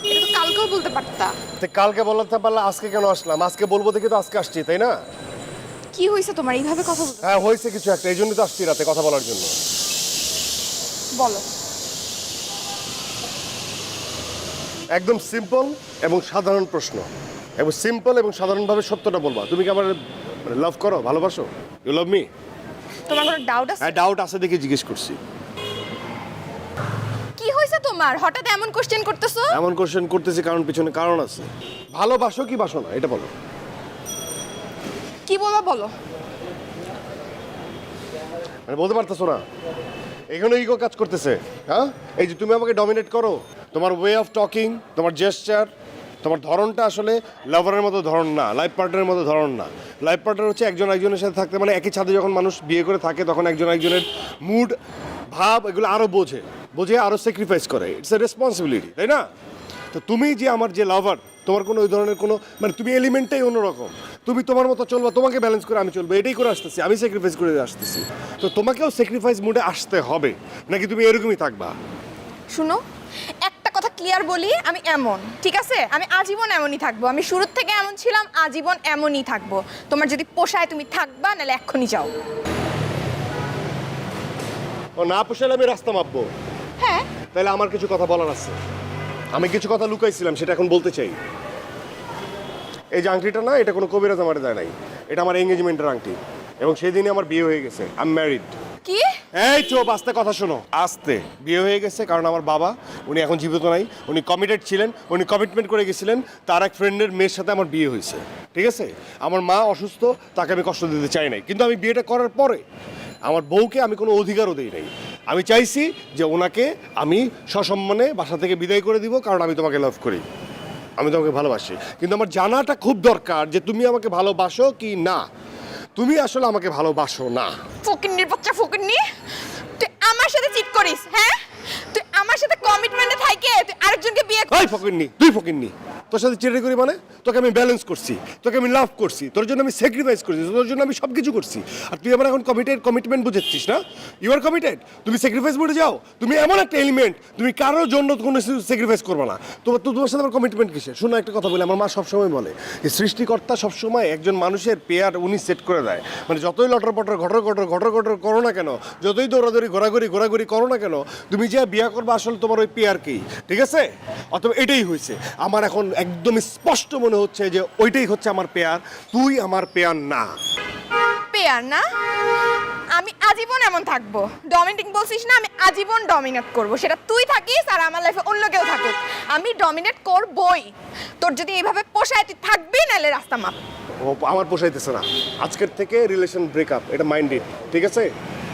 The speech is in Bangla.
এটা তো কালকেও বলতে পারতা। তো কালকে বলতে পারলে আজকে কেন আসলাম? আজকে বলবো দেখে তো আজকে আসছি, তাই না? কি হয়েছে তোমার এইভাবে কথা বলতে? হ্যাঁ হয়েছে কিছু একটা, এই জন্যই তো আসছি রাতে কথা বলার জন্য। বলো। একদম সিম্পল এবং সাধারণ প্রশ্ন, এবং সিম্পল এবং সাধারণভাবে সত্যটা বলবা। তুমি কি আমার লাভ করো, ভালোবাসো? You love me? তোমার কোনো ডাউট আছে? হ্যাঁ ডাউট আছে দেখে জিজ্ঞেস করছি। কি হয়েছে তোমার? হঠাৎ এমন কোশ্চেন করতেছো? এমন কোশ্চেন করতেছি কারণ পিছনে কারণ আছে। ভালোবাসো কি বাসো না এটা বলো। কি বলবা বলো। মানে বলতে পারতেছো না? এখানে ইগো কাজ করতেছে। হ্যাঁ, এই যে তুমি আমাকে ডমিনেট করো, তোমার ওয়ে অফ টকিং, তোমার জেস্চার, তোমার ধরনটা আসলে লাভারের মতো ধরন না, লাইফ পার্টনারের মতো ধরন না। লাইফ পার্টনার হচ্ছে একজন একজনের সাথে থাকতে, মানে একই ছাদে যখন মানুষ বিয়ে করে থাকে তখন একজন একজনের মুড, ভাব এগুলো আরও বোঝে, আরও স্যাক্রিফাইস করে। ইটস এ রেসপন্সিবিলিটি, তাই না? তো তুমি যে আমার যে লাভার, তোমার কোনো ওই ধরনের কোনো, মানে তুমি এলিমেন্টটাই অন্যরকম। তুমি তোমার মতো চলবা, তোমাকে ব্যালেন্স করে আমি চলবো, এটাই করে আসতেছি, আমি স্যাক্রিফাইস করে আসতেছি। তো তোমাকেও স্যাক্রিফাইস মুডে আসতে হবে, নাকি তুমি এরকমই থাকবা? শুনো, একটা কথা ক্লিয়ার বলি, আমি এমন, ঠিক আছে? আমি আজীবন এমনই থাকবো। আমি শুরুর থেকে এমন ছিলাম, আজীবন এমনই থাকবো। তোমার যদি পোষায় তুমি থাকবা, নাহলে এক্ষুনি যাও। ও না পোষালে আমি রাস্তা মাপবো? হ্যাঁ। তাহলে আমার কিছু কথা বলার আছে। আমি কিছু কথা লুকাইছিলাম, সেটা এখন বলতে চাই। এই যে আংটিটা না, এটা কোনো কবিরাজ আমার দেয় নাই, এটা আমার এঙ্গেজমেন্টের আংটি, এবং সেই দিনে আমার বিয়ে হয়ে গেছে। I am married. কি? এই চোপ, আস্তে কথা শোনো। আস্তে। বিয়ে হয়ে গেছে কারণ আমার বাবা, উনি এখন জীবিত নাই, উনি কমিটেড ছিলেন, উনি কমিটমেন্ট করে গেছিলেন, তার এক ফ্রেন্ডের মেয়ের সাথে আমার বিয়ে হয়েছে, ঠিক আছে? আমার মা অসুস্থ, তাকে আমি কষ্ট দিতে চাই নাই, কিন্তু আমি বিয়েটা করার পরে আমার বউকে আমি কোনো অধিকারও দিই নাই। আমি চাইছি যে ওনাকে আমি সসম্মানে বাসা থেকে বিদায় করে দিব, কারণ আমি তোমাকে লাভ করি, আমি তোমাকে ভালোবাসি। কিন্তু আমার জানাটা খুব দরকার যে তুমি আমাকে ভালোবাসো কি না। তুমি আসলে আমাকে ভালোবাসো না। ফকিন্নির বাচ্চা, ফকিন্নি! তুই আমার সাথে চিট করিস, হ্যাঁ? তুই আমার সাথে কমিটমেন্টে থাইকে তুই আরেকজনকে বিয়ে ওই ফকিন্নি, তুই ফকিন্নি, তোর সাথে চিড়ে করি মানে? তোকে আমি ব্যালেন্স করছি, তোকে আমি লাভ করছি, তোর জন্য আমি স্যাক্রিফাইস করছি, তোর জন্য আমি সব কিছু করছি, আর তুই আমার এখন কমিটমেন্ট বুঝাচ্ছিস না? ইউ আর কমিটেড, তুমি স্যাক্রিফাইস মোডে যাও। তুমি এমন একটা এলিমেন্ট, তুমি কারোর জন্য কোনো স্যাক্রিফাইস করবে না। তোমার সাথে আমার কমিটমেন্ট কিসে? শোনো একটা কথা বলি, আমার মা সবসময় বলে যে সৃষ্টিকর্তা সবসময় একজন মানুষের পেয়ার উনি সেট করে দেয়। মানে যতই লটর পটর ঘটর করো না কেন, যতই দৌড়াদৌড়ি ঘোরাঘুরি করো না কেন, তুমি যে বিয়ে করবে আসলে তোমার ওই পেয়ারকেই, ঠিক আছে? অথবা এটাই হয়েছে। আমার এখন একদম স্পষ্ট মনে হচ্ছে যে ওইটাই হচ্ছে আমার পেয়ার, তুই আমার পেয়ার না। পেয়ার না? আমি আজীবন এমন থাকবো। ডমিনেটিং বলছিস না, আমি আজীবন ডমিনেট করব। সেটা তুই থাকিস আর আমার লাইফে অন্য কেউ থাকুক, আমি ডমিনেট করবই। তোর যদি এইভাবে পোষায় তুই থাকবি, নাহলে রাস্তা মাপ। ও আমার পোষাইতেছে না, আজকের থেকে রিলেশন ব্রেকআপ, এটা মাইন্ডেড, ঠিক আছে?